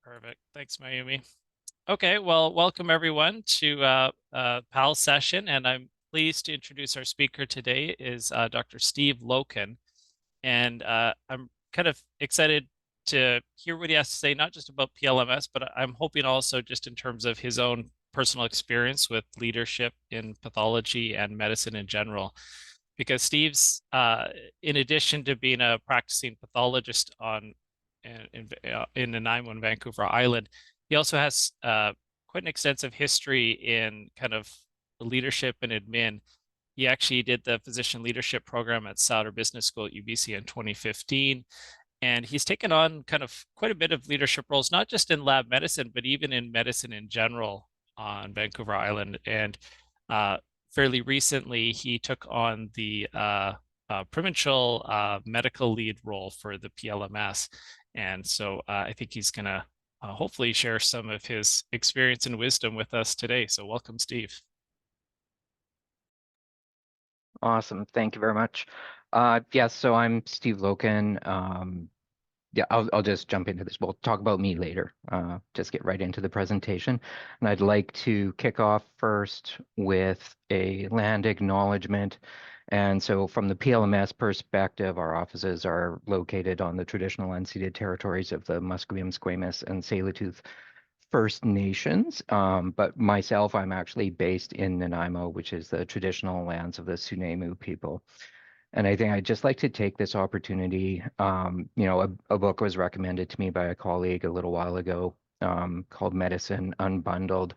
Perfect. Thanks, Mayumi. Okay, well, welcome everyone to PAL session, and I'm pleased to introduce our speaker today is Dr. Steve Loken, and I'm kind of excited to hear what he has to say, not just about PLMS, but I'm hoping also just in terms of his own personal experience with leadership in pathology and medicine in general. Because Steve's, in addition to being a practicing pathologist in Nanaimo in Vancouver Island, he also has quite an extensive history in kind of leadership and admin. He actually did the physician leadership program at Sauder Business School at UBC in 2015. And he's taken on kind of quite a bit of leadership roles, not just in lab medicine, but even in medicine in general on Vancouver Island. And uh, fairly recently, he took on the provincial medical lead role for the PLMS. And so I think he's going to hopefully share some of his experience and wisdom with us today. So welcome, Steve. Awesome. Thank you very much. Yes, so I'm Steve Loken. Yeah, I'll just jump into this. We'll talk about me later. Just get right into the presentation. And I'd like to kick off first with a land acknowledgement. And so from the PLMS perspective, our offices are located on the traditional unceded territories of the Musqueam, Squamish, and Tsleil-Waututh First Nations. But myself, I'm actually based in Nanaimo, which is the traditional lands of the Sunemu people. And I think I'd just like to take this opportunity. A book was recommended to me by a colleague a little while ago called Medicine Unbundled.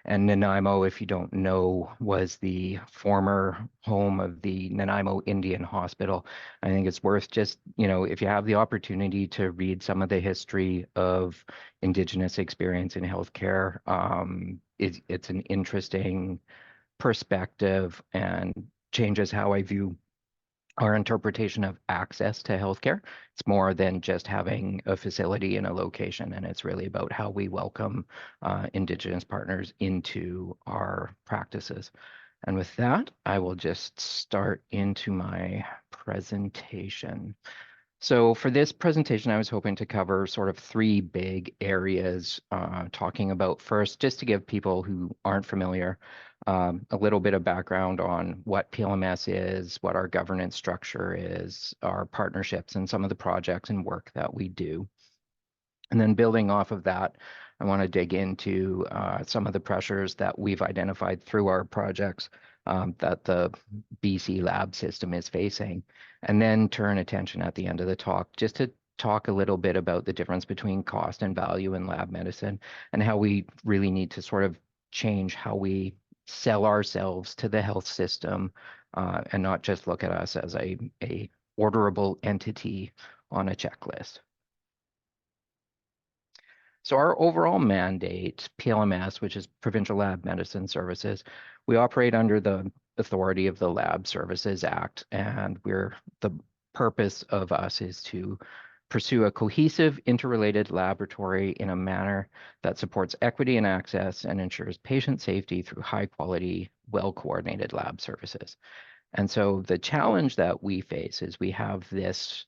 And Nanaimo, if you don't know, was the former home of the Nanaimo Indian Hospital. I think it's worth just, if you have the opportunity to read some of the history of Indigenous experience in healthcare, it's an interesting perspective and changes how I view our interpretation of access to healthcare. It's more than just having a facility in a location, and it's really about how we welcome Indigenous partners into our practices. And with that, I will just start into my presentation. So for this presentation, I was hoping to cover sort of three big areas, talking about first, just to give people who aren't familiar, a little bit of background on what PLMS is, what our governance structure is, our partnerships, and some of the projects and work that we do. And then building off of that, I want to dig into some of the pressures that we've identified through our projects that the BC lab system is facing, and then turn attention at the end of the talk just to talk a little bit about the difference between cost and value in lab medicine and how we really need to sort of change how we sell ourselves to the health system and not just look at us as a orderable entity on a checklist. So our overall mandate, PLMS, which is Provincial Lab Medicine Services, we operate under the authority of the Lab Services Act, and the purpose of us is to pursue a cohesive, interrelated laboratory in a manner that supports equity and access and ensures patient safety through high quality, well-coordinated lab services. And so the challenge that we face is we have this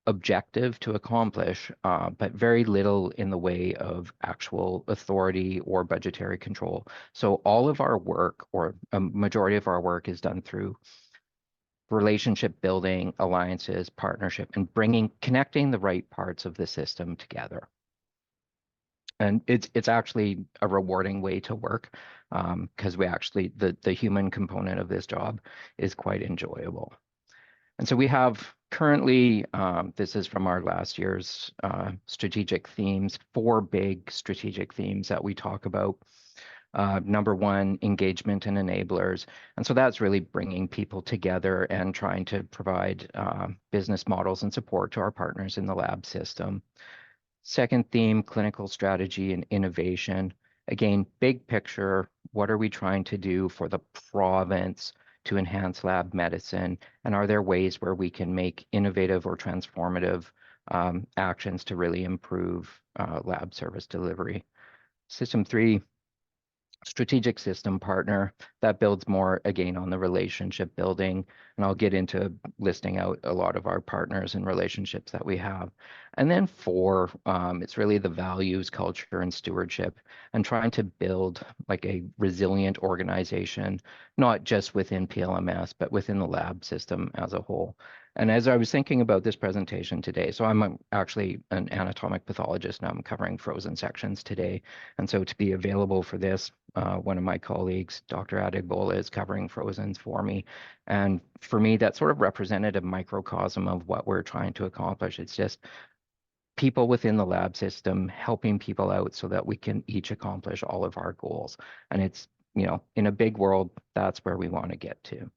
objective to accomplish, but very little in the way of actual authority or budgetary control. So all of our work, or a majority of our work, is done through relationship building, alliances, partnership, and connecting the right parts of the system together. And it's actually a rewarding way to work because the human component of this job is quite enjoyable. And so we have currently, this is from our last year's strategic themes, four big strategic themes that we talk about. Number one, engagement and enablers. And so that's really bringing people together and trying to provide business models and support to our partners in the lab system. Second theme, clinical strategy and innovation. Again, big picture, what are we trying to do for the province to enhance lab medicine? And are there ways where we can make innovative or transformative actions to really improve lab service delivery? System three, strategic system partner that builds more again on the relationship building. And I'll get into listing out a lot of our partners and relationships that we have. And then four, it's really the values, culture, and stewardship, and trying to build like a resilient organization, not just within PLMS, but within the lab system as a whole. And as I was thinking about this presentation today, so actually an anatomic pathologist, and I'm covering frozen sections today. And so to be available for this, one of my colleagues, Dr. Adegbola, is covering frozens for me. And for me, that's sort of represented a microcosm of what we're trying to accomplish. It's just people within the lab system helping people out so that we can each accomplish all of our goals. And it's, in a big world, that's where we want to get to.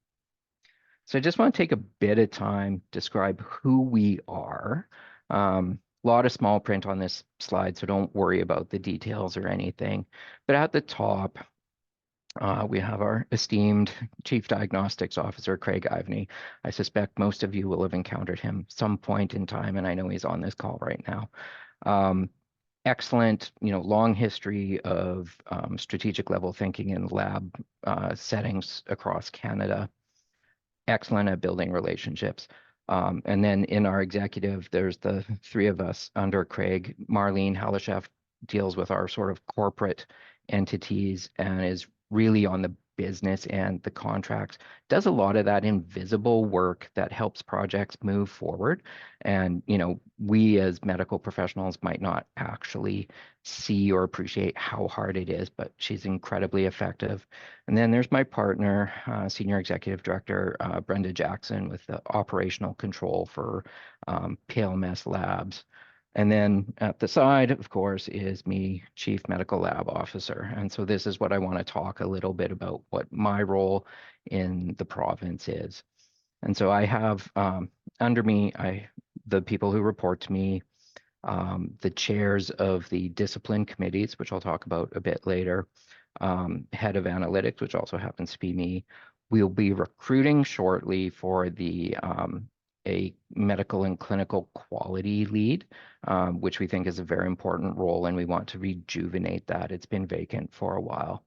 So I just want to take a bit of time, describe who we are. A lot of small print on this slide, so don't worry about the details or anything. But at the top, we have our esteemed Chief Diagnostics Officer, Craig Ivney. I suspect most of you will have encountered him some point in time, and I know he's on this call right now. Excellent, long history of strategic level thinking in lab settings across Canada. Excellent at building relationships. And then in our executive, there's the three of us under Craig. Marlene Halashef deals with our sort of corporate entities and is really on the business and the contracts, does a lot of that invisible work that helps projects move forward. And, we as medical professionals might not actually see or appreciate how hard it is, but she's incredibly effective. And then there's my partner, Senior Executive Director Brenda Jackson, with the operational control for PLMS Labs. And then at the side, of course, is me, Chief Medical Lab Officer. And so this is what I want to talk a little bit about what my role in the province is. And so I have under me, the people who report to me, the chairs of the discipline committees, which I'll talk about a bit later, head of analytics, which also happens to be me. We'll be recruiting shortly for a medical and clinical quality lead, which we think is a very important role, and we want to rejuvenate that. It's been vacant for a while.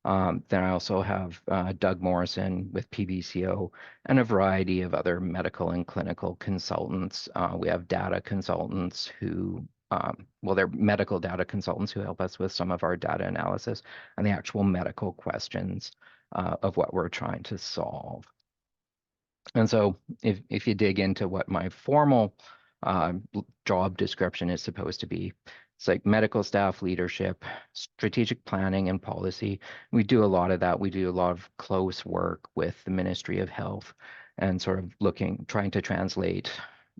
Then I also have Doug Morrison with PBCO and a variety of other medical and clinical consultants. We have data consultants who, they're medical data consultants who help us with some of our data analysis and the actual medical questions of what we're trying to solve. And so if you dig into what my formal uh, job description is supposed to be, it's like medical staff leadership, strategic planning and policy. We do a lot of that. We do a lot of close work with the Ministry of Health and sort of trying to translate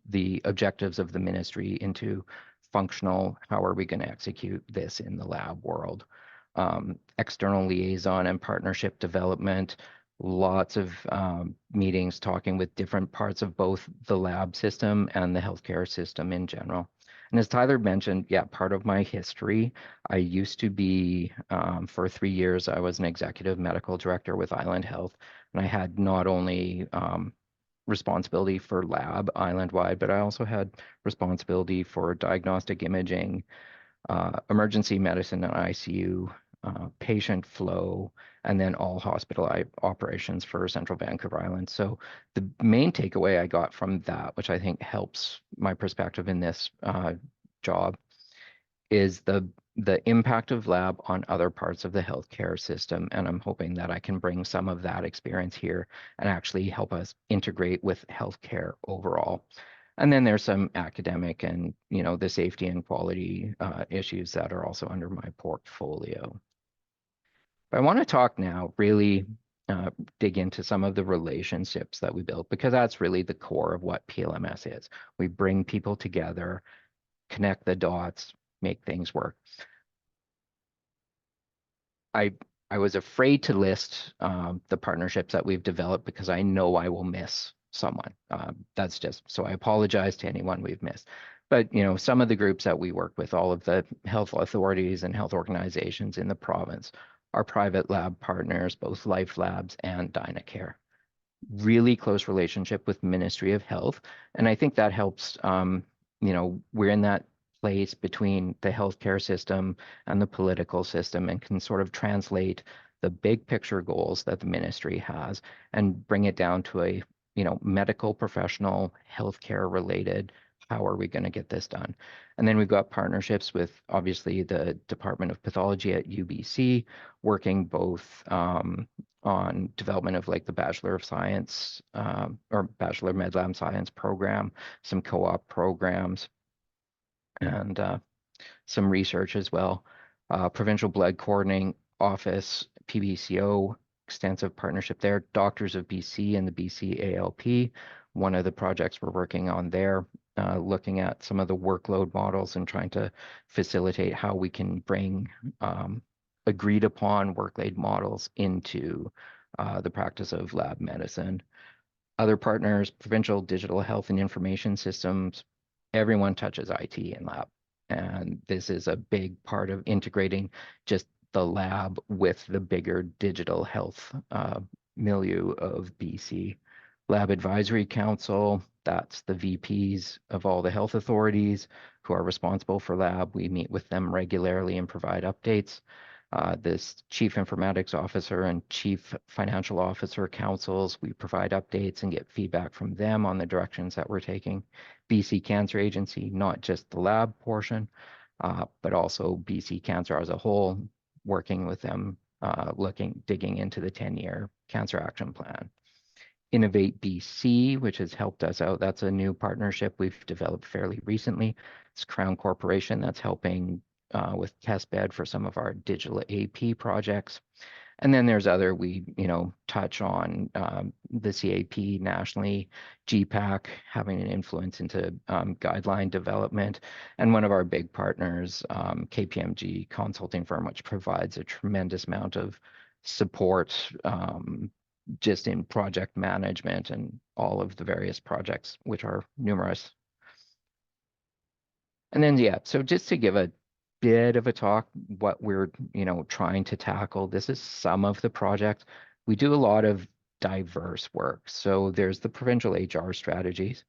the objectives of the ministry into functional, how are we going to execute this in the lab world? External liaison and partnership development, lots of meetings talking with different parts of both the lab system and the healthcare system in general. And as Tyler mentioned, yeah, part of my history, I used to be, for 3 years, I was an executive medical director with Island Health. And I had not only responsibility for lab island-wide, but I also had responsibility for diagnostic imaging, emergency medicine and ICU, patient flow, and then all hospital operations for Central Vancouver Island. So the main takeaway I got from that, which I think helps my perspective in this job, is the impact of lab on other parts of the healthcare system. And I'm hoping that I can bring some of that experience here and actually help us integrate with healthcare overall. And then there's some academic and, the safety and quality issues that are also under my portfolio. But I want to talk now, really dig into some of the relationships that we build, because that's really the core of what PLMS is. We bring people together, connect the dots, make things work. I I was afraid to list the partnerships that we've developed because I know I will miss someone. That's just so I apologize to anyone we've missed. But some of the groups that we work with, all of the health authorities and health organizations in the province, are private lab partners, both Life Labs and Dynacare. Really close relationship with Ministry of Health, and I think that helps. We're in that place between the healthcare system and the political system and can sort of translate the big picture goals that the ministry has and bring it down to a, medical professional, healthcare related, how are we going to get this done? And then we've got partnerships with obviously the Department of Pathology at UBC, working both on development of like the Bachelor of Science or Bachelor Med Lab Science program, some co-op programs, and some research as well. Provincial Blood Coordinating Office, PBCO, extensive partnership there. Doctors of BC and the BC ALP, one of the projects we're working on there, looking at some of the workload models and trying to facilitate how we can bring agreed upon workload models into the practice of lab medicine. Other partners, provincial digital health and information systems, everyone touches IT in lab. And this is a big part of integrating just the lab with the bigger digital health milieu of BC. Lab Advisory Council, that's the VPs of all the health authorities who are responsible for lab. We meet with them regularly and provide updates. This Chief Informatics Officer and Chief Financial Officer councils, we provide updates and get feedback from them on the directions that we're taking. BC Cancer Agency, not just the lab portion, but also BC Cancer as a whole, working with them, digging into the 10-year cancer action plan. Innovate BC, which has helped us out. That's a new partnership we've developed fairly recently. It's Crown Corporation that's helping with test bed for some of our digital AP projects. And then there's other, we, touch on the CAP nationally, GPAC having an influence into guideline development. And one of our big partners, KPMG consulting firm, which provides a tremendous amount of support just in project management and all of the various projects, which are numerous. And then, yeah, so just to give a bit of a talk, what we're, trying to tackle, this is some of the projects. We do a lot of diverse work. So there's the provincial HR strategies.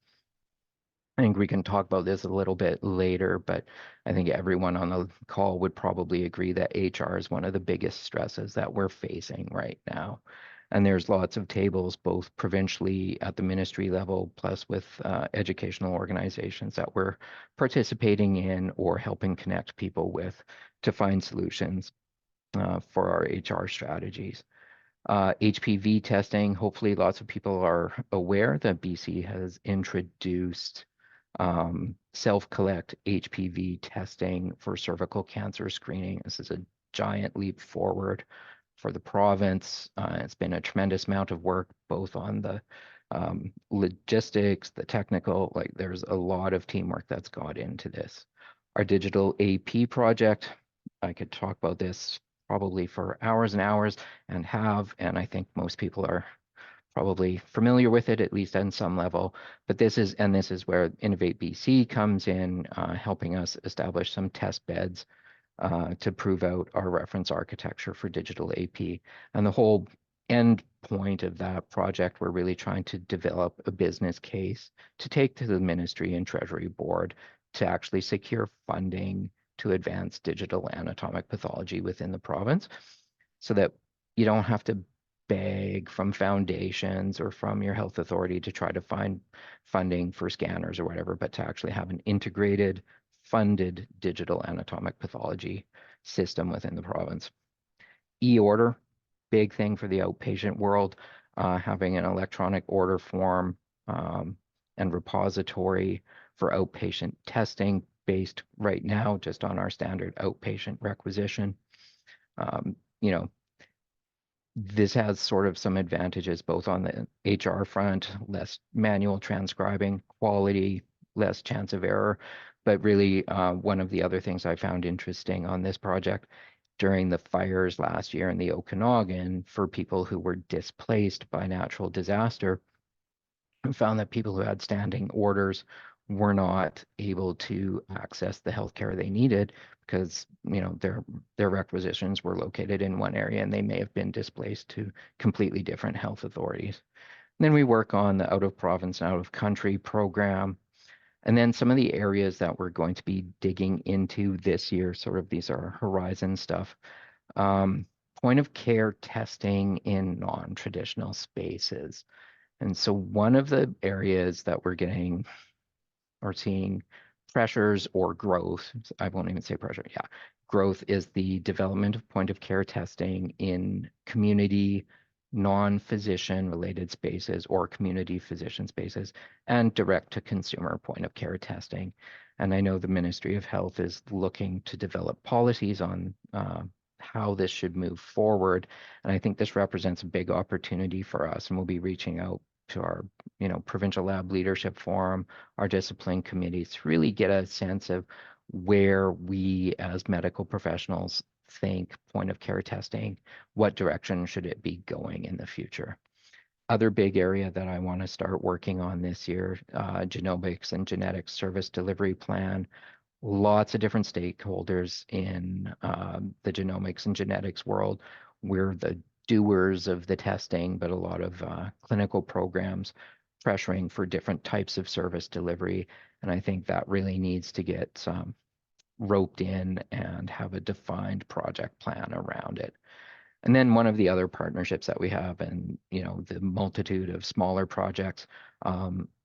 I think we can talk about this a little bit later, but I think everyone on the call would probably agree that HR is one of the biggest stresses that we're facing right now. And there's lots of tables, both provincially at the ministry level, plus with educational organizations that we're participating in or helping connect people with to find solutions for our HR strategies. HPV testing, hopefully lots of people are aware that BC has introduced self-collect HPV testing for cervical cancer screening. This is a giant leap forward for the province. It's been a tremendous amount of work, both on the logistics, the technical, like there's a lot of teamwork that's gone into this. Our digital AP project, I could talk about this probably for hours and hours and I think most people are probably familiar with it, at least on some level. But this is where Innovate BC comes in, helping us establish some test beds to prove out our reference architecture for digital AP. And the whole end point of that project, we're really trying to develop a business case to take to the Ministry and Treasury Board to actually secure funding to advance digital anatomic pathology within the province so that you don't have to beg from foundations or from your health authority to try to find funding for scanners or whatever, but to actually have an integrated, funded digital anatomic pathology system within the province. E-order, big thing for the outpatient world, having an electronic order form and repository for outpatient testing based right now just on our standard outpatient requisition. You know, this has sort of some advantages both on the HR front, less manual transcribing, quality, less chance of error. But really, one of the other things I found interesting on this project during the fires last year in the Okanagan for people who were displaced by natural disaster, found that people who had standing orders were not able to access the healthcare they needed because their requisitions were located in one area and they may have been displaced to completely different health authorities. And then we work on the out of province and out of country program. And then some of the areas that we're going to be digging into this year, sort of these are horizon stuff. Um, Point of care testing in non-traditional spaces. And so one of the areas that we're getting or seeing pressures or growth, I won't even say pressure, yeah, growth is the development of point of care testing in community non-physician related spaces or community physician spaces and direct to consumer point of care testing. And I know the Ministry of Health is looking to develop policies on how this should move forward. And I think this represents a big opportunity for us, and we'll be reaching out to our, provincial lab leadership forum, our discipline committees to really get a sense of where we as medical professionals think point of care testing, what direction should it be going in the future. Other big area that I want to start working on this year, genomics and genetics service delivery plan. Lots of different stakeholders in the genomics and genetics world. We're the doers of the testing, but a lot of clinical programs pressuring for different types of service delivery. And I think that really needs to get roped in and have a defined project plan around it. And then one of the other partnerships that we have, and the multitude of smaller projects,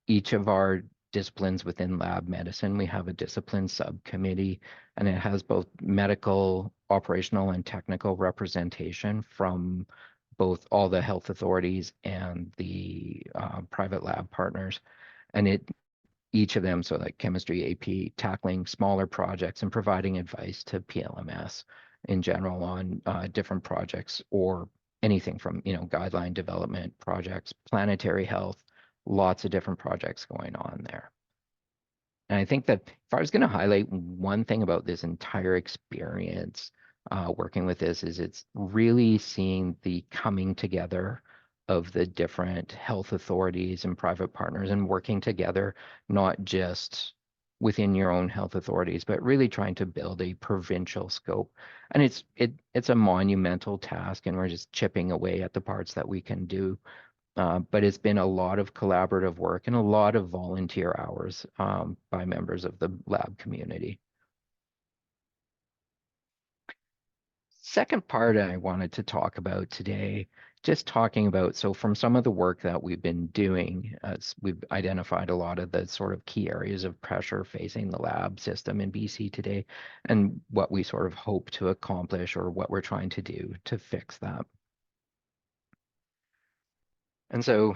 each of our disciplines within lab medicine, we have a discipline subcommittee, and it has both medical, operational, and technical representation from both all the health authorities and the private lab partners. And each of them, so like chemistry, AP, tackling smaller projects and providing advice to PLMS in general on different projects or anything from, guideline development projects, planetary health, lots of different projects going on there. And I think that if I was going to highlight one thing about this entire experience working with this is it's really seeing the coming together of the different health authorities and private partners and working together, not just within your own health authorities, but really trying to build a provincial scope. And it's a monumental task, and we're just chipping away at the parts that we can do, but it's been a lot of collaborative work and a lot of volunteer hours by members of the lab community. Second part I wanted to talk about today, just talking about, so from some of the work that we've been doing, we've identified a lot of the sort of key areas of pressure facing the lab system in BC today and what we sort of hope to accomplish or what we're trying to do to fix that. And so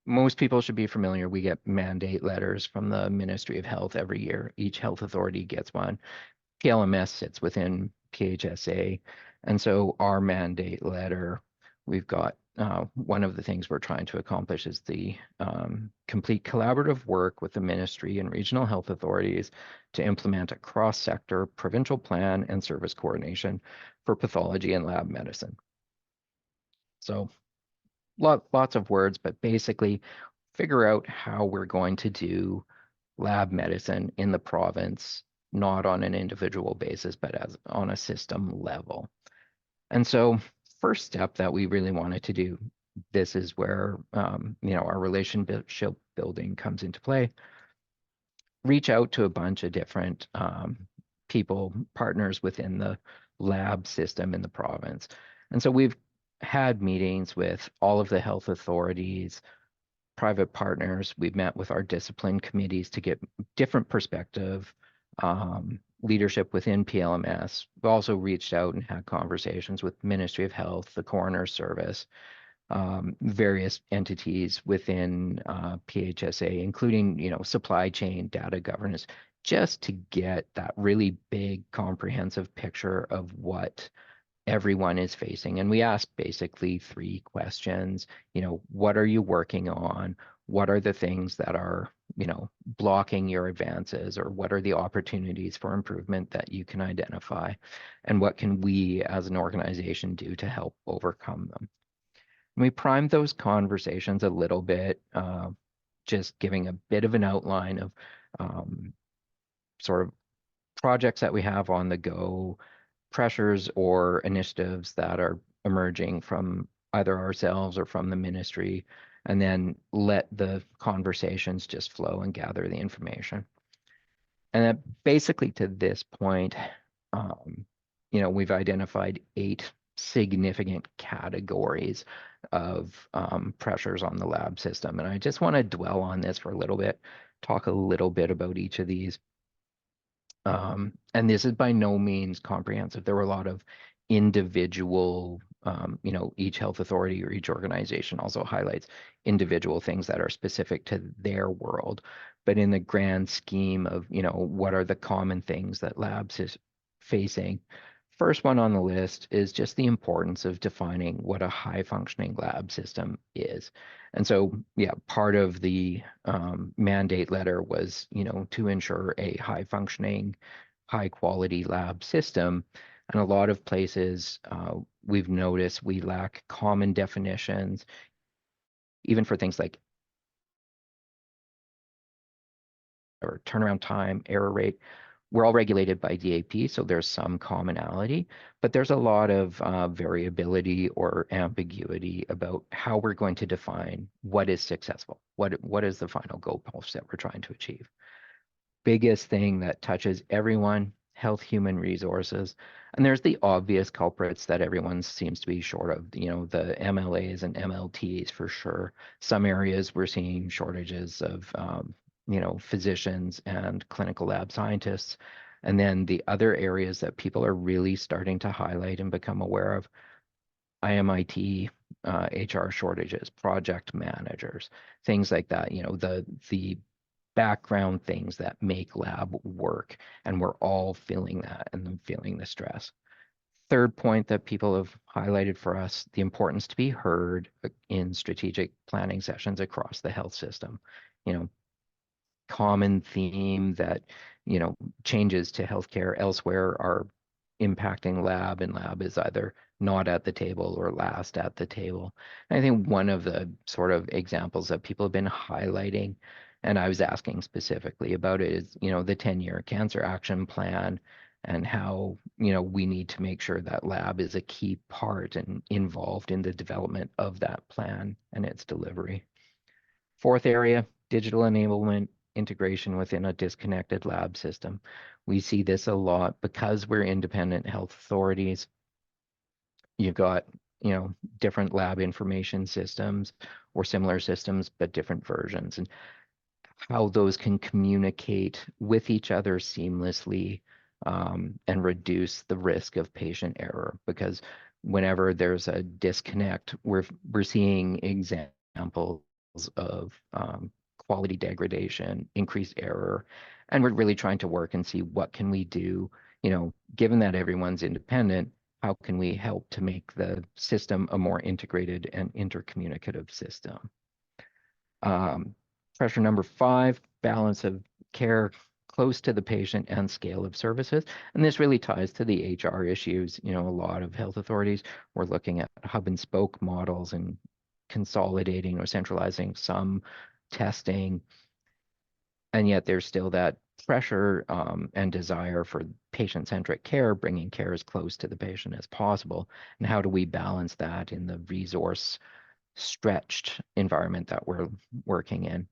most people should be familiar. We get mandate letters from the Ministry of Health every year. Each health authority gets one. PLMS sits within PHSA. And so our mandate letter, we've got one of the things we're trying to accomplish is the complete collaborative work with the ministry and regional health authorities to implement a cross-sector provincial plan and service coordination for pathology and lab medicine. So lots of words, but basically figure out how we're going to do lab medicine in the province, not on an individual basis, but as on a system level. And so first step that we really wanted to do, this is where our relationship building comes into play. Reach out to a bunch of different people, partners within the lab system in the province. And so we've had meetings with all of the health authorities, private partners. We've met with our discipline committees to get different perspective, leadership within PLMS. We've also reached out and had conversations with Ministry of Health, the Coroner Service, various entities within PHSA, including, supply chain, data governance, just to get that really big comprehensive picture of what everyone is facing. And we asked basically three questions. What are you working on? What are the things that are, blocking your advances, or what are the opportunities for improvement that you can identify? And what can we as an organization do to help overcome them? And we primed those conversations a little bit, just giving a bit of an outline of sort of projects that we have on the go, pressures or initiatives that are emerging from either ourselves or from the ministry, and then let the conversations just flow and gather the information. And then basically to this point, um, we've identified 8 significant categories of pressures on the lab system. And I just want to dwell on this for a little bit, talk a little bit about each of these. And this is by no means comprehensive. There were a lot of individual, each health authority or each organization also highlights individual things that are specific to their world. But in the grand scheme of, what are the common things that labs is facing, first one on the list is just the importance of defining what a high functioning lab system is. And so, yeah, part of the mandate letter was, to ensure a high functioning, high quality lab system. And a lot of places we've noticed we lack common definitions, even for things like or turnaround time, error rate. We're all regulated by DAP, so there's some commonality, but there's a lot of variability or ambiguity about how we're going to define what is successful, what is the final goalpost that we're trying to achieve. Biggest thing that touches everyone, health, human resources. And there's the obvious culprits that everyone seems to be short of, the MLAs and MLTs for sure. Some areas we're seeing shortages of, physicians and clinical lab scientists. And then the other areas that people are really starting to highlight and become aware of, IMIT, HR shortages, project managers, things like that. The background things that make lab work, and we're all feeling that and feeling the stress. Third point that people have highlighted for us, the importance to be heard in strategic planning sessions across the health system. You know, Common theme that, changes to healthcare elsewhere are impacting lab, and lab is either not at the table or last at the table. And I think one of the sort of examples that people have been highlighting, and I was asking specifically about it, is, the 10-year cancer action plan and how, we need to make sure that lab is a key part and involved in the development of that plan and its delivery. Fourth area, digital enablement, integration within a disconnected lab system. We see this a lot because we're independent health authorities. You've got, different lab information systems or similar systems, but different versions, and how those can communicate with each other seamlessly, and reduce the risk of patient error. Because whenever there's a disconnect, we're seeing examples of quality degradation, increased error, and we're really trying to work and see what can we do. Given that everyone's independent, how can we help to make the system a more integrated and intercommunicative system? Um, Pressure number 5, balance of care close to the patient and scale of services. And this really ties to the HR issues. A lot of health authorities were looking at hub and spoke models and consolidating or centralizing some testing. And yet there's still that pressure and desire for patient-centric care, bringing care as close to the patient as possible. And how do we balance that in the resource stretched environment that we're working in?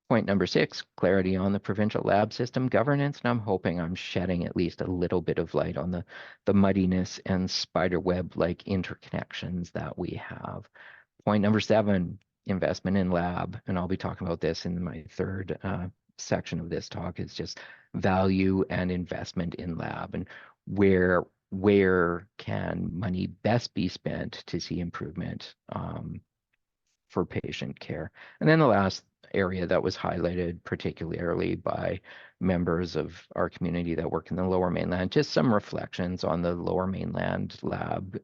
Point number 6, clarity on the provincial lab system governance. And I'm hoping I'm shedding at least a little bit of light on the muddiness and spiderweb-like interconnections that we have. Point number 7, investment in lab. And I'll be talking about this in my third section of this talk, is just value and investment in lab, and where can money best be spent to see improvement for patient care. And then the last area that was highlighted particularly by members of our community that work in the Lower Mainland, just some reflections on the Lower Mainland lab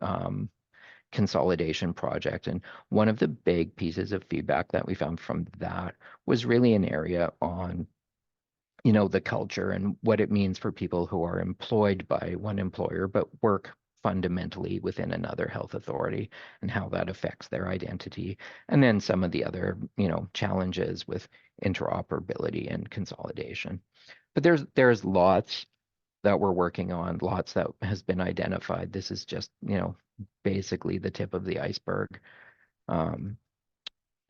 consolidation project. And one of the big pieces of feedback that we found from that was really an area on, the culture and what it means for people who are employed by one employer but work fundamentally within another health authority, and how that affects their identity. And then some of the other, challenges with interoperability and consolidation. But there's lots that we're working on, lots that has been identified. This is just, basically the tip of the iceberg. Um,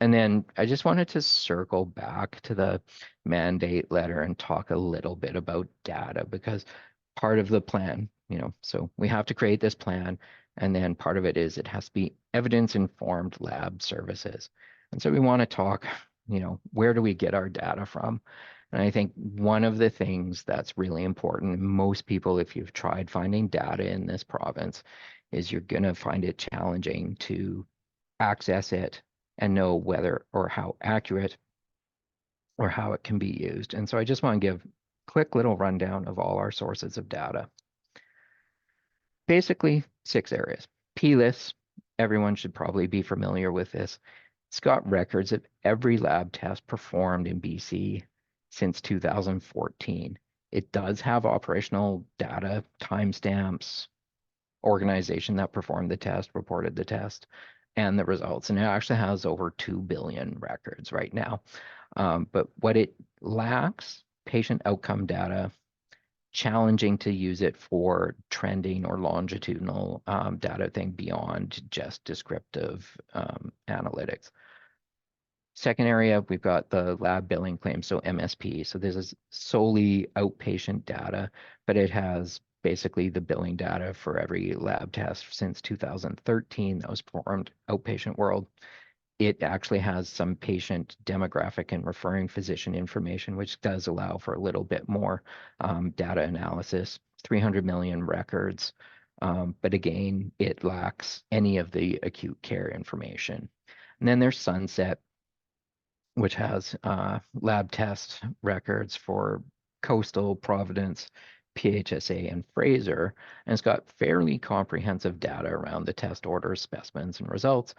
And then I just wanted to circle back to the mandate letter and talk a little bit about data because part of the plan, so we have to create this plan, and then part of it is it has to be evidence-informed lab services. And so we want to talk, where do we get our data from? And I think one of the things that's really important, most people, if you've tried finding data in this province, is you're going to find it challenging to access it and know whether or how accurate or how it can be used. And so I just want to give a quick little rundown of all our sources of data. Basically, 6 areas. PLIS, everyone should probably be familiar with this. It's got records of every lab test performed in BC since 2014. It does have operational data, timestamps, organization that performed the test, reported the test, and the results. And it actually has over 2 billion records right now. But what it lacks, patient outcome data, challenging to use it for trending or longitudinal data thing beyond just descriptive analytics. Second area, we've got the lab billing claims, so MSP. So this is solely outpatient data, but it has basically the billing data for every lab test since 2013 that was performed outpatient world. It actually has some patient demographic and referring physician information, which does allow for a little bit more data analysis, 300 million records. But again, it lacks any of the acute care information. And then there's Sunset, which has lab test records for Coastal, Providence, PHSA, and Fraser, and it's got fairly comprehensive data around the test orders, specimens, and results,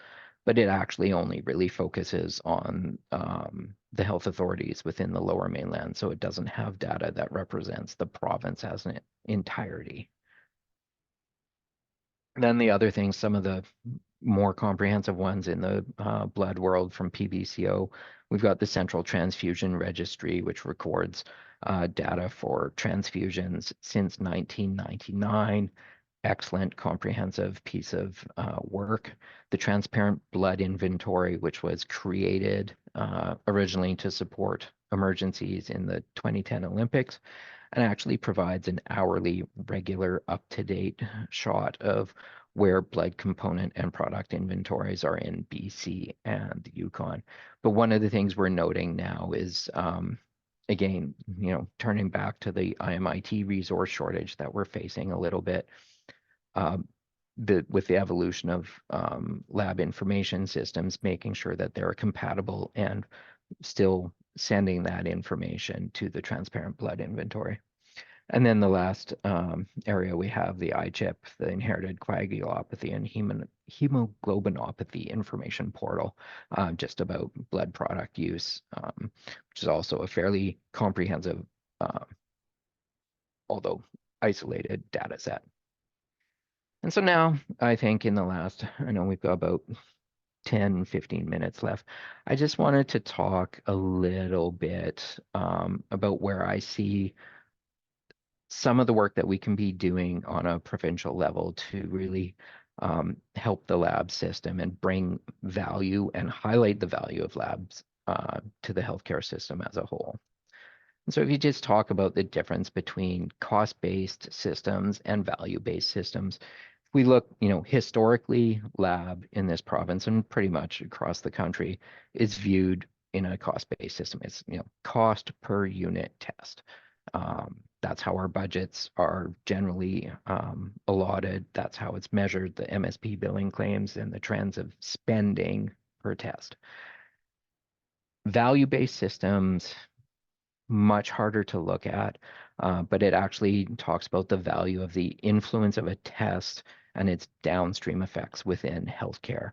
but it actually only really focuses on the health authorities within the Lower Mainland, so it doesn't have data that represents the province as an entirety. Then the other things, some of the more comprehensive ones in the blood world from PBCO. We've got the Central Transfusion Registry, which records data for transfusions since 1999. Excellent comprehensive piece of work. The Transparent Blood Inventory, which was created originally to support emergencies in the 2010 Olympics, and actually provides an hourly, regular, up-to-date shot of where blood component and product inventories are in BC and Yukon. But one of the things we're noting now is, again, turning back to the IMIT resource shortage that we're facing a little bit, with the evolution of lab information systems, making sure that they're compatible and still sending that information to the transparent blood inventory. And then the last area we have the ICHIP, the Inherited Coagulopathy and Hemoglobinopathy Information Portal, just about blood product use, which is also a fairly comprehensive, although isolated data set. And so now I think in the last, I know we've got about 10, 15 minutes left. I just wanted to talk a little bit about where I see some of the work that we can be doing on a provincial level to really help the lab system and bring value and highlight the value of labs to the healthcare system as a whole. And so if you just talk about the difference between cost-based systems and value-based systems, if we look, historically, lab in this province and pretty much across the country is viewed in a cost-based system. It's, cost per unit test. That's how our budgets are generally allotted. That's how it's measured, the MSP billing claims and the trends of spending per test. Value-based systems, much harder to look at, but it actually talks about the value of the influence of a test and its downstream effects within healthcare.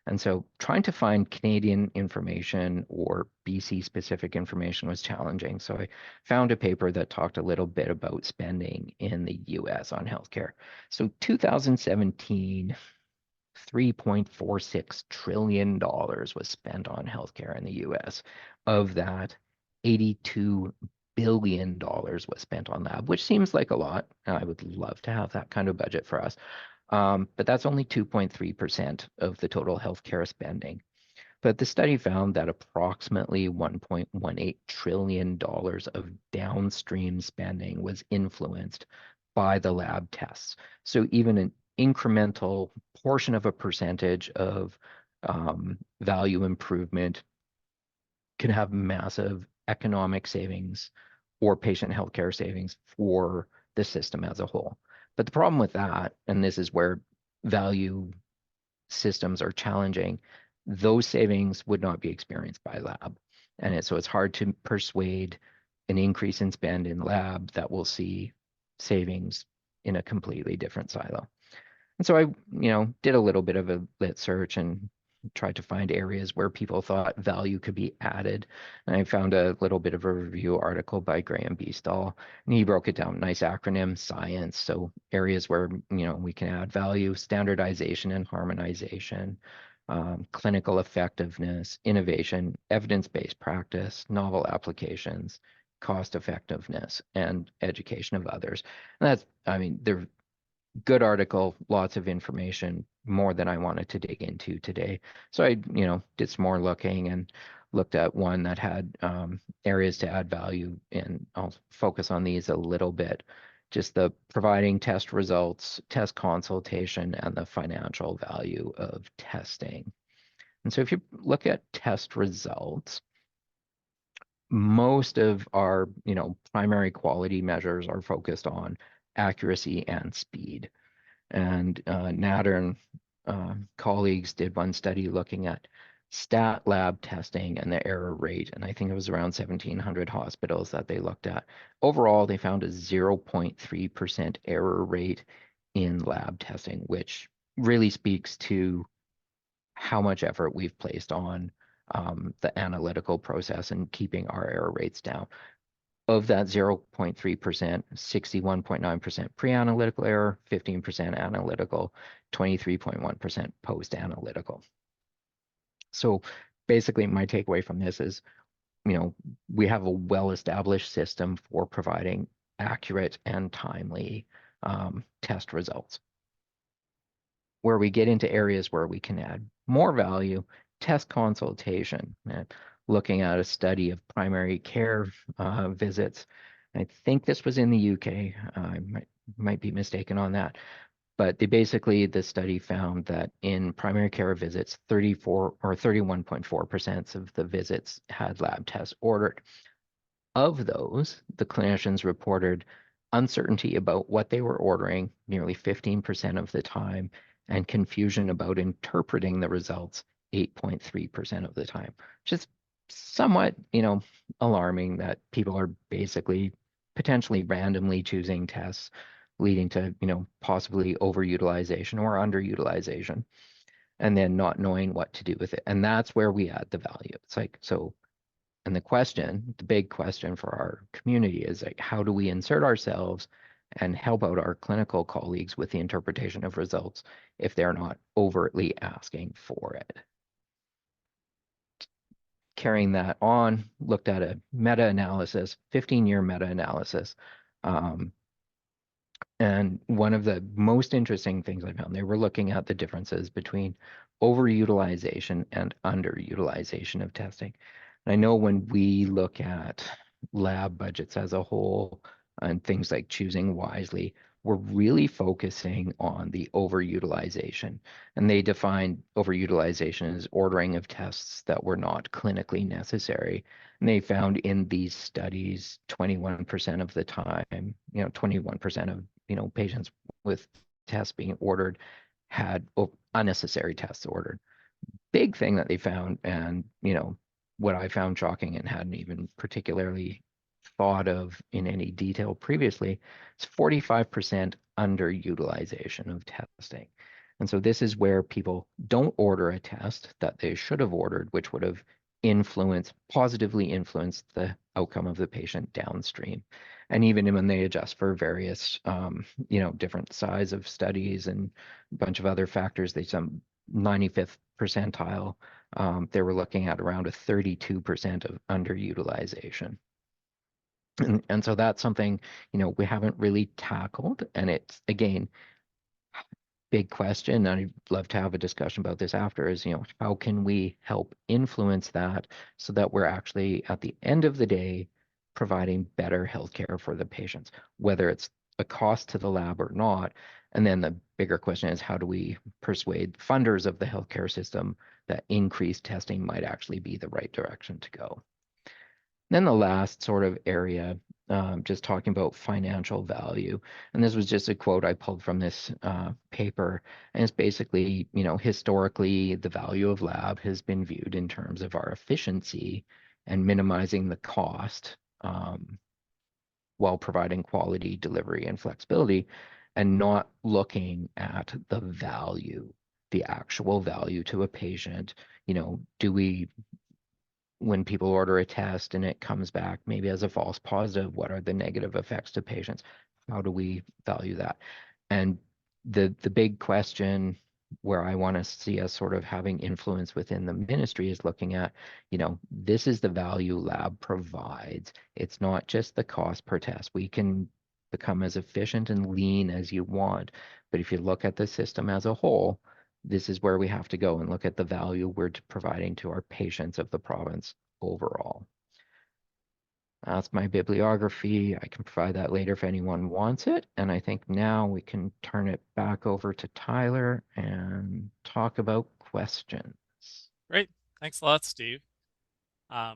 And so trying to find Canadian information or BC specific information was challenging. So I found a paper that talked a little bit about spending in the US on healthcare. So 2017, $3.46 trillion was spent on healthcare in the US. Of that, $82 billion was spent on lab, which seems like a lot. I would love to have that kind of budget for us. But that's only 2.3% of the total healthcare spending. But the study found that approximately $1.18 trillion of downstream spending was influenced by the lab tests. So even an incremental portion of a percentage of value improvement can have massive economic savings or patient healthcare savings for the system as a whole. But the problem with that, and this is where value systems are challenging, those savings would not be experienced by lab. So it's hard to persuade an increase in spend in lab that will see savings in a completely different silo. And so I, did a little bit of a lit search and tried to find areas where people thought value could be added. And I found a little bit of a review article by Graham Beastall, and he broke it down, nice acronym, science. So areas where, we can add value, standardization and harmonization, clinical effectiveness, innovation, evidence-based practice, novel applications, cost effectiveness, and education of others. And that's, I mean, there good article, lots of information, more than I wanted to dig into today. So I, did some more looking and looked at one that had areas to add value, and I'll focus on these a little bit. Just the providing test results, test consultation, and the financial value of testing. And so if you look at test results, most of our, primary quality measures are focused on accuracy and speed. And Nader and colleagues did one study looking at stat lab testing and the error rate. And I think it was around 1,700 hospitals that they looked at. Overall, they found a 0.3% error rate in lab testing, which really speaks to how much effort we've placed on the analytical process and keeping our error rates down. Of that 0.3%, 61.9% pre-analytical error, 15% analytical, 23.1% post-analytical. So basically, my takeaway from this is, we have a well-established system for providing accurate and timely test results. Where we get into areas where we can add more value, test consultation, looking at a study of primary care visits. I think this was in the UK. I might be mistaken on that. But the study found that in primary care visits, 34 or 31.4% of the visits had lab tests ordered. Of those, the clinicians reported uncertainty about what they were ordering nearly 15% of the time, and confusion about interpreting the results 8.3% of the time, which is somewhat, alarming that people are basically potentially randomly choosing tests, leading to, possibly overutilization or underutilization, and then not knowing what to do with it. And that's where we add the value. It's like, so, and the big question for our community is like, how do we insert ourselves and help out our clinical colleagues with the interpretation of results if they're not overtly asking for it? Carrying that on, looked at a meta-analysis, 15-year meta-analysis. And one of the most interesting things I found, they were looking at the differences between overutilization and underutilization of testing. And I know when we look at lab budgets as a whole and things like choosing wisely, we're really focusing on the overutilization. And they defined overutilization as ordering of tests that were not clinically necessary. And they found in these studies, 21% of the time, 21% of patients with tests being ordered had unnecessary tests ordered. Big thing that they found, and what I found shocking and hadn't even particularly thought of in any detail previously, is 45% underutilization of testing. And so this is where people don't order a test that they should have ordered, which would have positively influenced the outcome of the patient downstream. And even when they adjust for various, different size of studies and a bunch of other factors, they some 95th percentile, they were looking at around a 32% of underutilization. And so that's something, we haven't really tackled. And it's, again, big question, and I'd love to have a discussion about this after, is, how can we help influence that so that we're actually, at the end of the day, providing better healthcare for the patients, whether it's a cost to the lab or not. And then the bigger question is, how do we persuade funders of the healthcare system that increased testing might actually be the right direction to go? Then the last sort of area, just talking about financial value. And this was just a quote I pulled from this paper. And it's basically, historically, the value of lab has been viewed in terms of our efficiency and minimizing the cost, while providing quality, delivery, and flexibility, and not looking at the value, the actual value to a patient. Do we, when people order a test and it comes back maybe as a false positive, what are the negative effects to patients? How do we value that? And the big question where I want to see us sort of having influence within the ministry is looking at, this is the value lab provides. It's not just the cost per test. We can become as efficient and lean as you want, but if you look at the system as a whole, this is where we have to go and look at the value we're providing to our patients of the province overall. That's my bibliography. I can provide that later if anyone wants it. And I think now we can turn it back over to Tyler and talk about questions. Great. Thanks a lot, Steve. I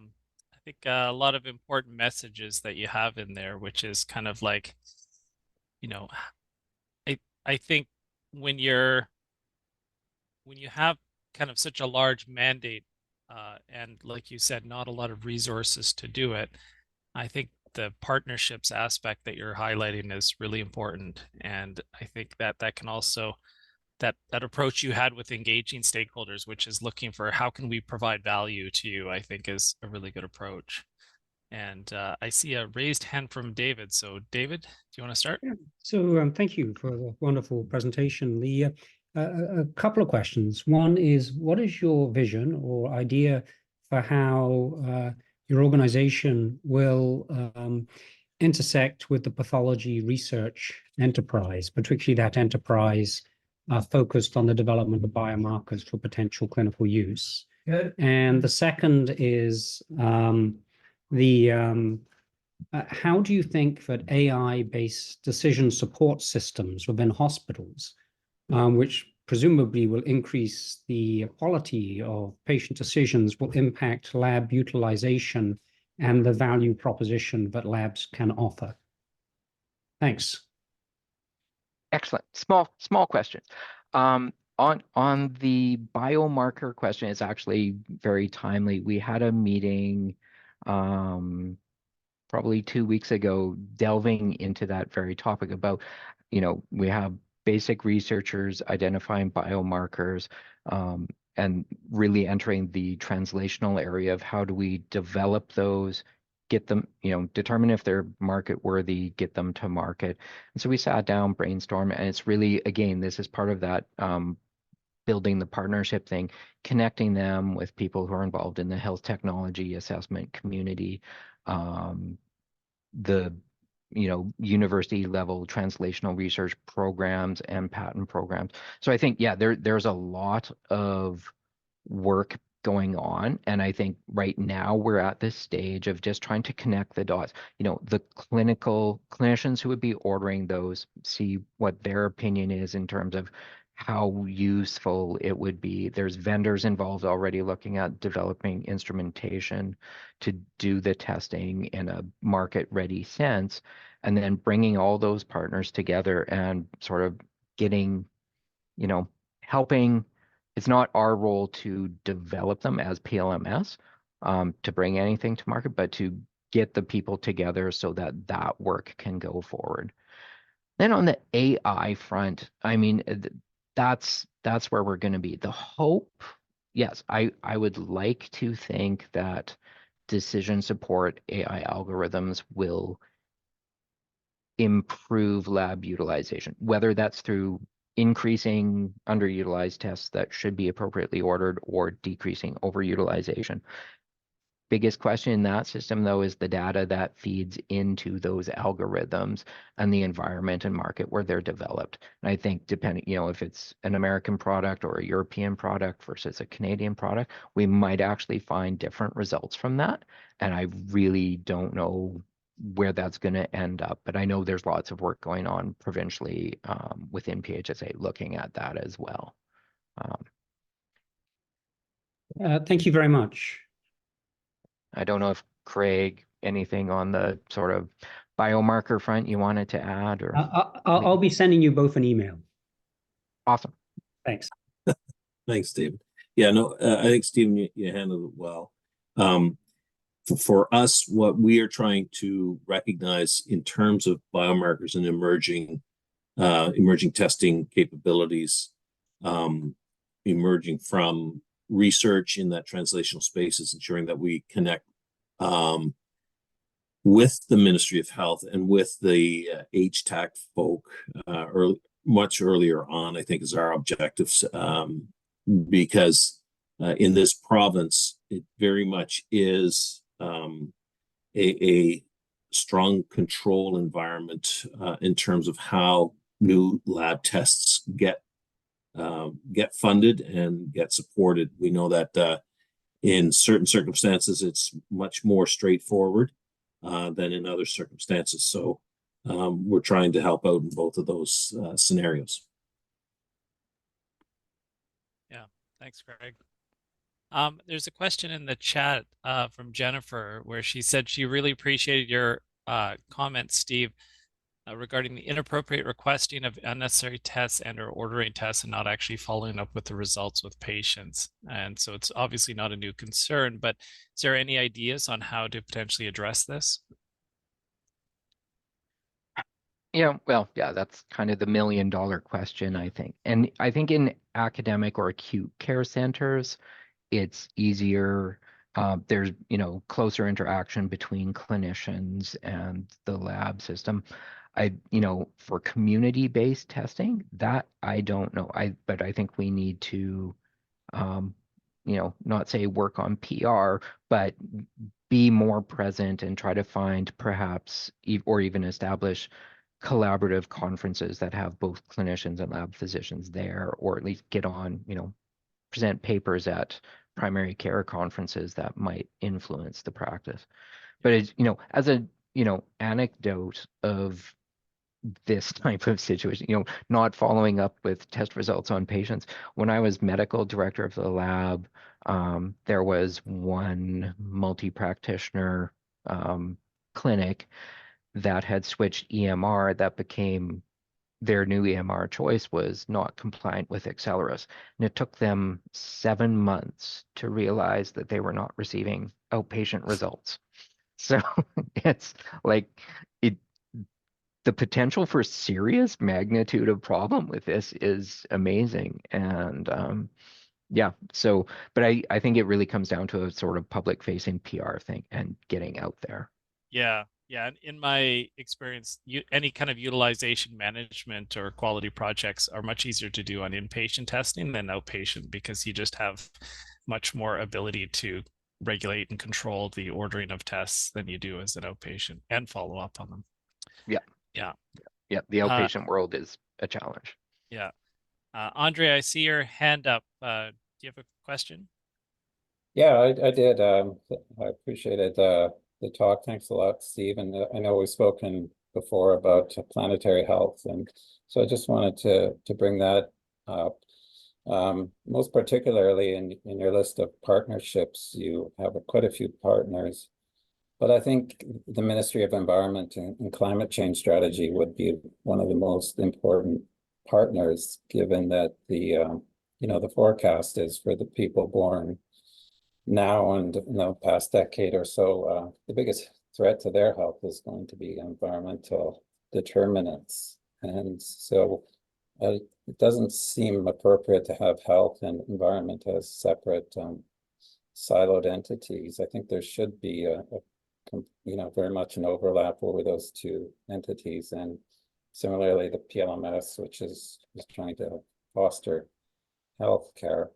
think a lot of important messages that you have in there, which is kind of like, you know, I think when you have kind of such a large mandate, and like you said, not a lot of resources to do it, I think the partnerships aspect that you're highlighting is really important. And I think that can also that approach you had with engaging stakeholders, which is looking for how can we provide value to you, I think is a really good approach. And I see a raised hand from David. So David, do you want to start? Yeah. So thank you for the wonderful presentation. A couple of questions. One is, what is your vision or idea for how your organization will intersect with the pathology research enterprise, particularly that enterprise focused on the development of biomarkers for potential clinical use? Good. And the second is how do you think that AI-based decision support systems within hospitals, which presumably will increase the quality of patient decisions, will impact lab utilization and the value proposition that labs can offer? Thanks. Excellent. Small questions. On the biomarker question, it's actually very timely. We had a meeting probably 2 weeks ago delving into that very topic about, we have basic researchers identifying biomarkers, and really entering the translational area of how do we develop those, get them, determine if they're market worthy, get them to market. And so we sat down, brainstormed, and it's really, again, this is part of that building the partnership thing, connecting them with people who are involved in the health technology assessment community, the university level translational research programs and patent programs. So I think, yeah, there's a lot of work going on, and I think right now we're at this stage of just trying to connect the dots. The clinicians who would be ordering those, see what their opinion is in terms of how useful it would be. There's vendors involved already looking at developing instrumentation to do the testing in a market-ready sense, and then bringing all those partners together and sort of getting, helping. It's not our role to develop them as PLMS, to bring anything to market, but to get the people together so that that work can go forward. Then on the AI front, I mean, that's where we're going to be. The hope, yes, I would like to think that decision support AI algorithms will improve lab utilization, whether that's through increasing underutilized tests that should be appropriately ordered or decreasing overutilization. biggest question in that system, though, is the data that feeds into those algorithms and the environment and market where they're developed. And I think depending, if it's an American product or a European product versus a Canadian product, we might actually find different results from that. And I really don't know where that's going to end up. But I know there's lots of work going on provincially within PHSA looking at that as well. Thank you very much. I don't know if Craig, anything on the sort of biomarker front you wanted to add, or I'll be sending you both an email. Awesome. Thanks. Thanks, David. Yeah, no, I think Stephen, you handled it well. For us, what we are trying to recognize in terms of biomarkers and emerging testing capabilities, emerging from research in that translational space, is ensuring that we connect with the Ministry of Health and with the HTAC folk much earlier on, I think, is our objectives, because in this province, it very much is a strong control environment in terms of how new lab tests get funded and get supported. We know that in certain circumstances, it's much more straightforward than in other circumstances. So we're trying to help out in both of those scenarios. Yeah, thanks, Greg. There's a question in the chat from Jennifer where she said she really appreciated your comment, Steve, regarding the inappropriate requesting of unnecessary tests and or ordering tests and not actually following up with the results with patients. And so it's obviously not a new concern, but is there any ideas on how to potentially address this? Yeah, well, yeah, that's kind of the $1 million question, I think. And I think in academic or acute care centers, it's easier. There's, closer interaction between clinicians and the lab system. For community-based testing, that I don't know. But I think we need to, not say work on PR, but be more present and try to find perhaps or even establish collaborative conferences that have both clinicians and lab physicians there, or at least get on, present papers at primary care conferences that might influence the practice. But it's, as a, anecdote of this type of situation, not following up with test results on patients. When I was medical director of the lab, there was one multi-practitioner clinic that had switched EMR that became their new EMR choice was not compliant with Accelerus. And it took them 7 months to realize that they were not receiving outpatient results. So it's like the potential for serious magnitude of problem with this is amazing. And yeah, so, but I think it really comes down to a sort of public facing PR thing and getting out there. Yeah. Yeah, in my experience, any kind of utilization management or quality projects are much easier to do on inpatient testing than outpatient, because you just have much more ability to regulate and control the ordering of tests than you do as an outpatient and follow up on them. Yeah. Yeah. Yeah, the outpatient world is a challenge. Yeah. Andre, I see your hand up. Do you have a question? Yeah, I did. I appreciated the talk. Thanks a lot, Steve. And I know we've spoken before about planetary health, and so I just wanted to bring that up. Most particularly in your list of partnerships, you have quite a few partners, but I think the Ministry of Environment and Climate Change Strategy would be one of the most important partners, given that the forecast is for the people born now and past decade or so, the biggest threat to their health is going to be environmental determinants. And so it doesn't seem appropriate to have health and environment as separate siloed entities. I think there should be very much an overlap over those two entities. And similarly, the PLMS, which is trying to foster healthcare.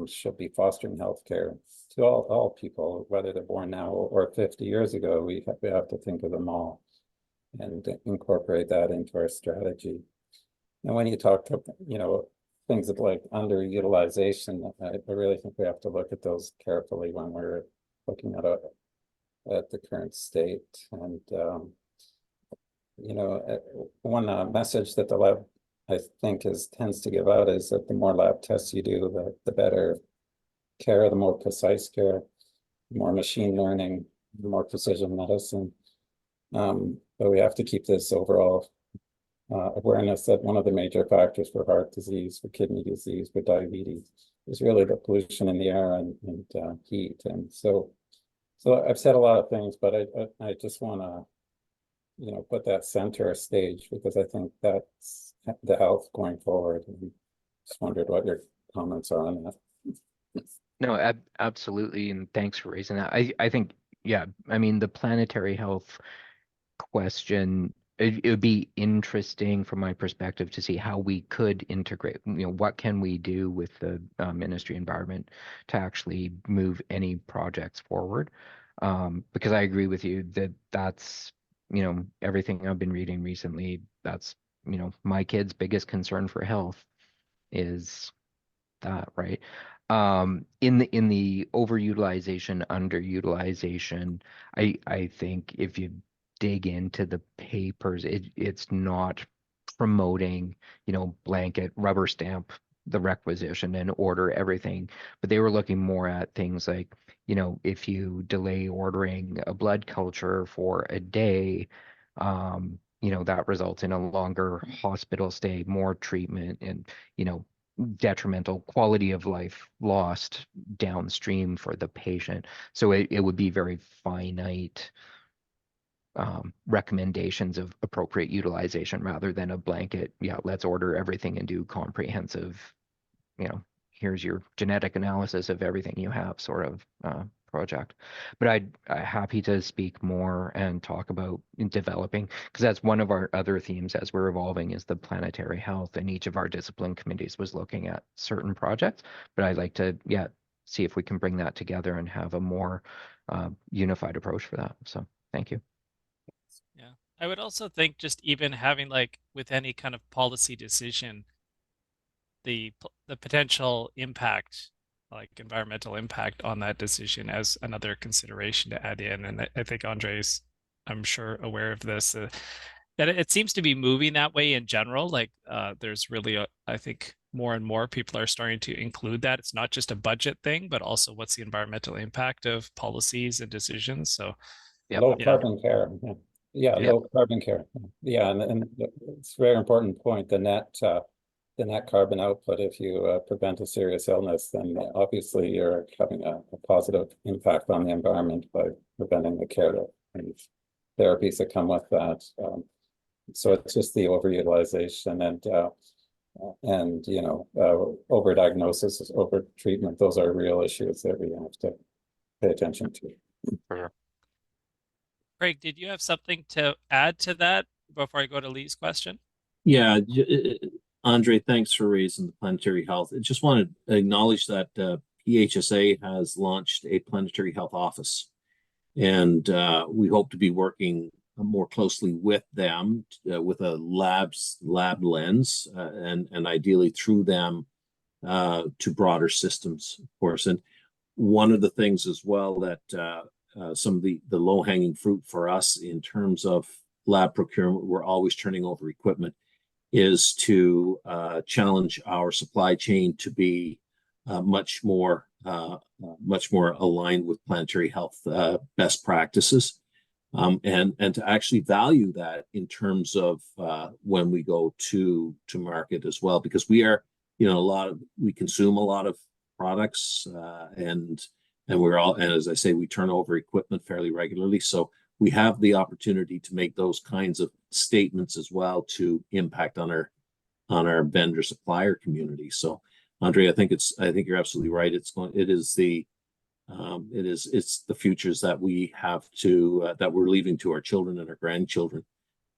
should be fostering healthcare to all people, whether they're born now or 50 years ago. We have to think of them all and incorporate that into our strategy. And when you talk to, things like underutilization, I really think we have to look at those carefully when we're looking at the current state. And one message that the lab, I think, tends to give out is that the more lab tests you do, the better care, the more precise care, the more machine learning, the more precision medicine. But we have to keep this overall awareness that one of the major factors for heart disease, for kidney disease, for diabetes is really the pollution in the air and heat. And so I've said a lot of things, but I just want to, put that center stage, because I think that's the health going forward. And just wondered what your comments are on that. No, absolutely, and thanks for raising that. I think, yeah, I mean, the planetary health question, it would be interesting from my perspective to see how we could integrate, what can we do with the ministry environment to actually move any projects forward. Because I agree with you that that's, everything I've been reading recently, that's, my kid's biggest concern for health is that, right? In the overutilization, underutilization, I think if you dig into the papers, it's not promoting, blanket rubber stamp the requisition and order everything, but they were looking more at things like, if you delay ordering a blood culture for a day, that results in a longer hospital stay, more treatment, and, detrimental quality of life lost downstream for the patient. So it would be very finite recommendations of appropriate utilization rather than a blanket, yeah, let's order everything and do comprehensive, here's your genetic analysis of everything you have sort of project. But I'm happy to speak more and talk about developing, because that's one of our other themes as we're evolving, is the planetary health, and each of our discipline committees was looking at certain projects. But I'd like to, yeah, see if we can bring that together and have a more unified approach for that. So thank you. Yeah. I would also think just even having, like, with any kind of policy decision, the potential impact, like environmental impact on that decision, as another consideration to add in. And I think Andre's, I'm sure, aware of this, that it seems to be moving that way in general. Like there's really, I think more and more people are starting to include that. It's not just a budget thing, but also what's the environmental impact of policies and decisions. So Yep. Low Yeah. carbon care. Yeah, Yep. low carbon care. Yeah, and it's a very important point. The net carbon output, if you prevent a serious illness, then obviously you're having a positive impact on the environment by preventing the care and therapies that come with that. So it's just the overutilization and overdiagnosis, overtreatment. Those are real issues that we have to pay attention to. Craig, did you have something to add to that before I go to Lee's question? Yeah, Andre, thanks for raising the planetary health. I just want to acknowledge that PHSA has launched a planetary health office, and we hope to be working more closely with them with a lab lens, and ideally through them to broader systems, of course. And one of the things as well that some of the low-hanging fruit for us in terms of lab procurement, we're always turning over equipment, is to challenge our supply chain to be much more aligned with planetary health best practices, and to actually value that in terms of when we go to market as well, because we are, we consume a lot of products, and as I say, we turn over equipment fairly regularly. So we have the opportunity to make those kinds of statements as well to impact on our vendor supplier community. So, Andre, I think you're absolutely right. It's the futures that we have to that we're leaving to our children and our grandchildren,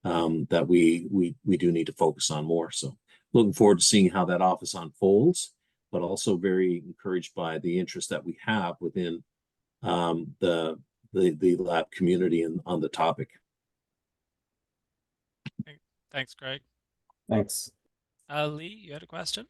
that we do need to focus on more. So, looking forward to seeing how that office unfolds. but also very encouraged by the interest that we have within the lab community and on the topic. Thanks, Greg. Thanks. Lee, you had a question?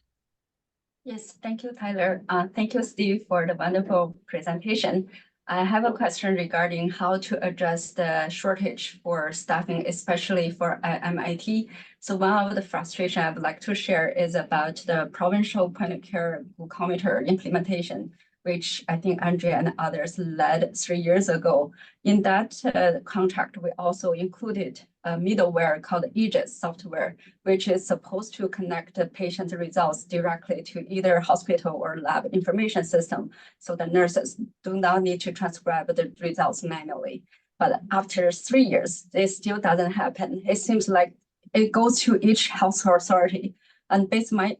Yes, thank you, Tyler. Thank you, Steve, for the wonderful presentation. I have a question regarding how to address the shortage for staffing, especially for MIT. So one of the frustration I would like to share is about the provincial point of care glucometer implementation, which I think Andrea and others led 3 years ago. In that contract, we also included a middleware called Aegis software, which is supposed to connect the patient's results directly to either hospital or lab information system. So the nurses do not need to transcribe the results manually. But after 3 years, this still doesn't happen. It seems like it goes to each health authority. And based on my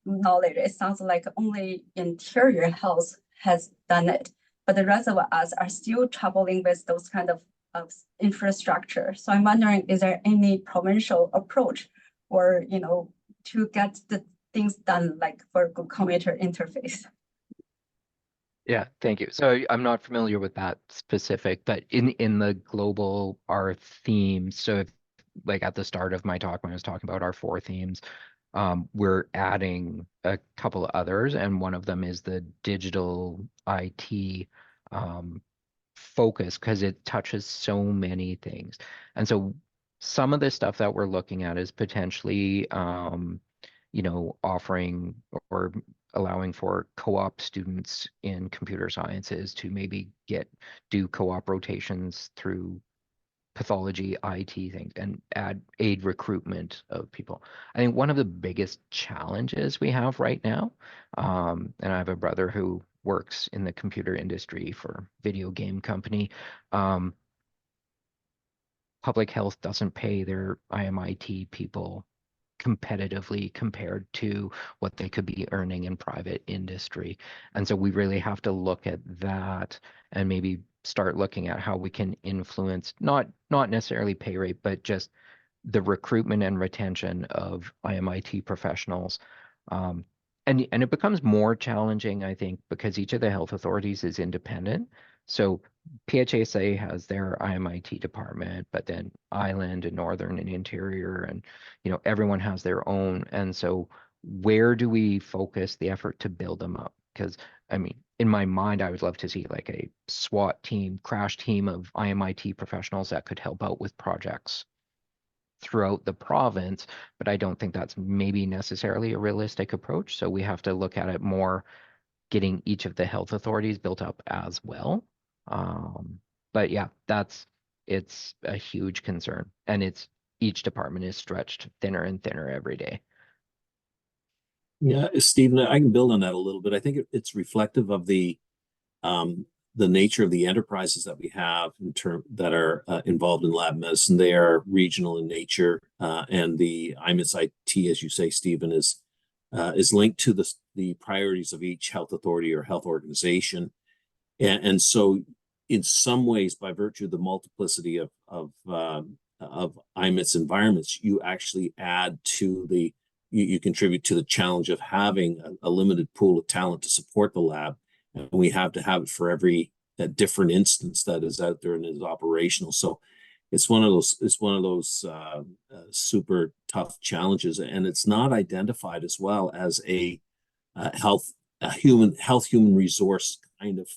knowledge, it sounds like only Interior Health has done it. But the rest of us are still troubling with those kind of infrastructure. So I'm wondering, is there any provincial approach or, to get the things done, like for glucometer interface? Yeah, thank you. So I'm not familiar with that specific, but in the global, our themes, so if, like at the start of my talk, when I was talking about our 4 themes, we're adding a couple of others, and one of them is the digital IT focus, because it touches so many things. And so some of the stuff that we're looking at is potentially offering or allowing for co-op students in computer sciences to maybe do co-op rotations through pathology, IT things, and aid recruitment of people. I think one of the biggest challenges we have right now, and I have a brother who works in the computer industry for video game company. Public health doesn't pay their IMIT people competitively compared to what they could be earning in private industry. And so we really have to look at that and maybe start looking at how we can influence, not necessarily pay rate, but just the recruitment and retention of IMIT professionals. And it becomes more challenging, I think, because each of the health authorities is independent. So PHSA has their IMIT department, but then Island and Northern and Interior, and everyone has their own. And so where do we focus the effort to build them up? Because I mean, in my mind, I would love to see like a SWAT team, crash team of IMIT professionals that could help out with projects throughout the province, but I don't think that's maybe necessarily a realistic approach. So we have to look at it more, getting each of the health authorities built up as well. But yeah, it's a huge concern, and each department is stretched thinner and thinner every day. Yeah, Stephen, I can build on that a little bit. I think it's reflective of the nature of the enterprises that we have that are involved in lab medicine. They are regional in nature, and the IMIS IT, as you say, Stephen, is linked to the priorities of each health authority or health organization, and so in some ways, by virtue of the multiplicity of IMIS environments, you actually add to you contribute to the challenge of having a limited pool of talent to support the lab. And we have to have it for every different instance that is out there and is operational. So it's one of those super tough challenges, and it's not identified as well as a human resource kind of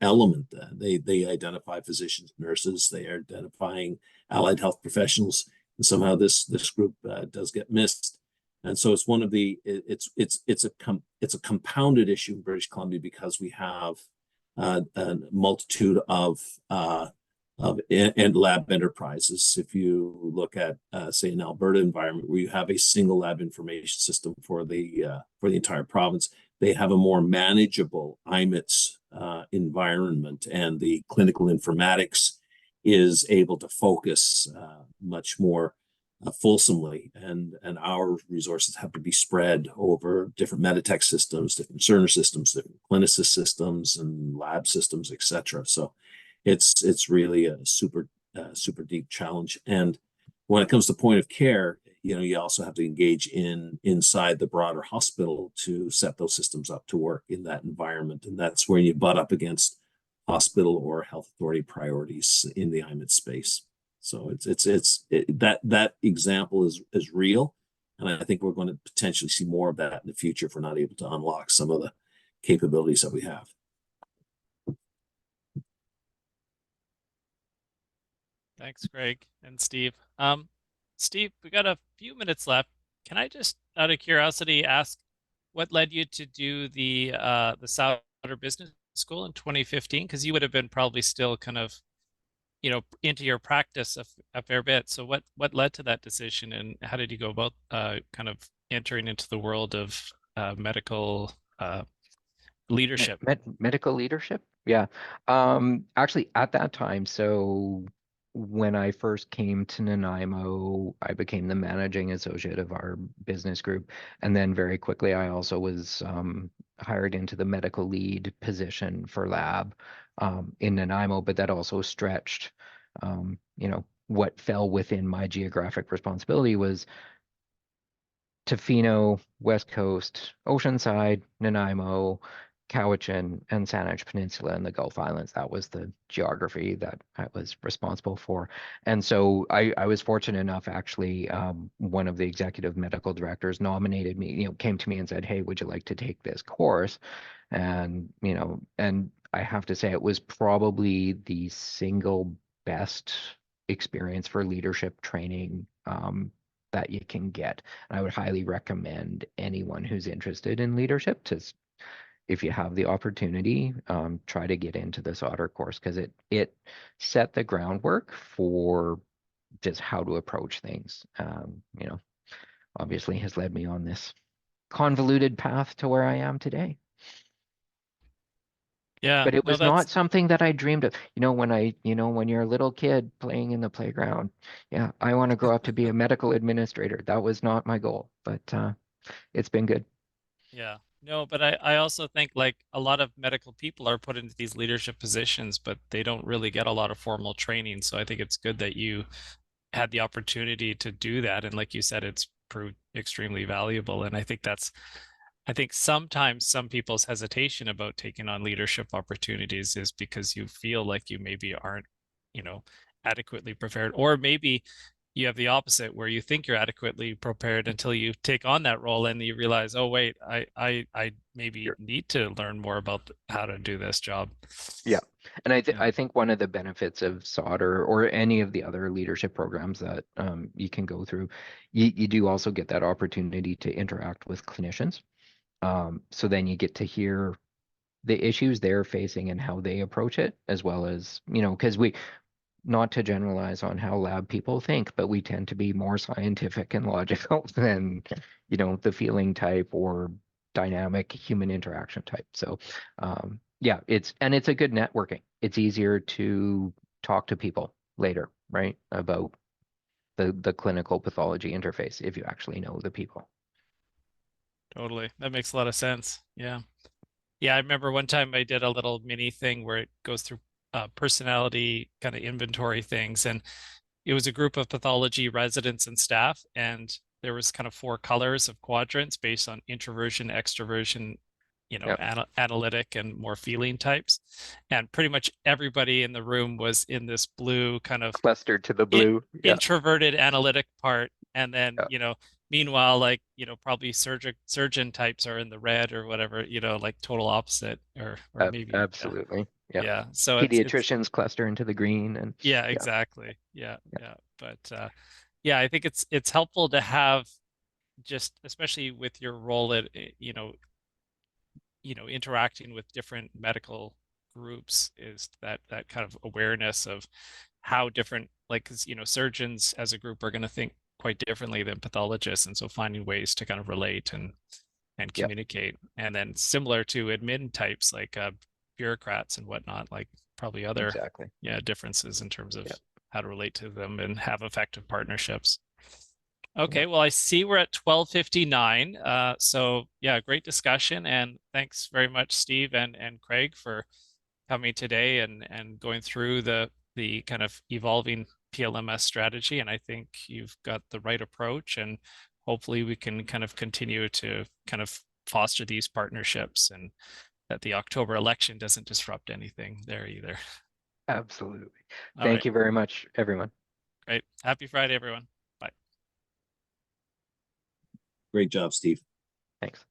element. They identify physicians, nurses, they are identifying allied health professionals, and somehow this group does get missed. And so it's one of it's a compounded issue in British Columbia because we have a multitude of and lab enterprises. If you look at say an Alberta environment where you have a single lab information system for the entire province, they have a more manageable IMITS environment, and the clinical informatics is able to focus much more fulsomely, and our resources have to be spread over different Meditech systems, different Cerner systems, different Clinisys systems, and lab systems, etc. So it's really a super deep challenge. And when it comes to point of care, you also have to engage inside the broader hospital to set those systems up to work in that environment. And that's where you butt up against hospital or health authority priorities in the IMID space. So that example is real. And I think we're going to potentially see more of that in the future if we're not able to unlock some of the capabilities that we have. Thanks, Greg and Steve. Steve, we got a few minutes left. Can I just, out of curiosity, ask what led you to do the Sauder Business School in 2015? Because you would have been probably still kind of, into your practice a fair bit. So what led to that decision, and how did you go about kind of entering into the world of medical leadership? Medical leadership? Yeah. Actually, at that time, so when I first came to Nanaimo, I became the managing associate of our business group. And then very quickly, I also was hired into the medical lead position for lab in Nanaimo, but that also stretched, what fell within my geographic responsibility was Tofino, West Coast, Oceanside, Nanaimo, Cowichan, and Saanich Peninsula and the Gulf Islands. That was the geography that I was responsible for. And so I was fortunate enough, actually, one of the executive medical directors nominated me, came to me and said, hey, would you like to take this course? And, and I have to say it was probably the single best experience for leadership training that you can get. And I would highly recommend anyone who's interested in leadership to, if you have the opportunity, try to get into this Otter course, because it set the groundwork for just how to approach things. Obviously has led me on this convoluted path to where I am today. Yeah, But it no, was not something that I dreamed of. When you're a little kid playing in the playground, yeah, I want to grow up to be a medical administrator. That was not my goal, but it's been good. Yeah, no, but I also think like a lot of medical people are put into these leadership positions, but they don't really get a lot of formal training. So I think it's good that you had the opportunity to do that. And like you said, it's proved extremely valuable. And I think sometimes some people's hesitation about taking on leadership opportunities is because you feel like you maybe aren't, adequately prepared, or maybe you have the opposite where you think you're adequately prepared until you take on that role and you realize, oh wait, I maybe need to learn more about how to do this job. Yeah. And I Yeah. think one of the benefits of Sauder or any of the other leadership programs that you can go through, you do also get that opportunity to interact with clinicians. So then you get to hear the issues they're facing and how they approach it, as well as, because not to generalize on how lab people think, but we tend to be more scientific and logical than, the feeling type or dynamic human interaction type. So, yeah, it's a good networking. It's easier to talk to people later, right? About the clinical pathology interface if you actually know the people. Totally. That makes a lot of sense. Yeah. Yeah, I remember one time I did a little mini thing where it goes through personality kind of inventory things, and it was a group of pathology residents and staff, and there was kind of 4 colors of quadrants based on introversion, extroversion, Yep. analytic and more feeling types. And pretty much everybody in the room was in this blue kind of Clustered to the blue. Yeah. introverted analytic part. And then, Yeah. meanwhile, like, probably surgeon types are in the red or whatever, like total opposite or maybe, yeah. Absolutely. Yeah. Yeah. So it's Pediatricians cluster into the green and yeah, yeah. exactly. Yeah. Yeah. Yeah. But yeah, I think it's helpful to have, just especially with your role at, interacting with different medical groups, is that kind of awareness of how different, like, because surgeons as a group are going to think quite differently than pathologists, and so finding ways to kind of relate and Yeah. communicate. And then similar to admin types like bureaucrats and whatnot, like probably other Exactly. differences in terms of Yeah. how to relate to them and have effective partnerships. Yeah. Okay, well, I see we're at 12:59. So yeah, great discussion, and thanks very much, Steve and Craig, for coming today and going through the kind of evolving PLMS strategy, and I think you've got the right approach, and hopefully we can kind of continue to kind of foster these partnerships, and that the October election doesn't disrupt anything there either. Absolutely. All Thank right, you very much, everyone. great. Happy Friday, everyone. Bye. Great job, Steve. Thanks.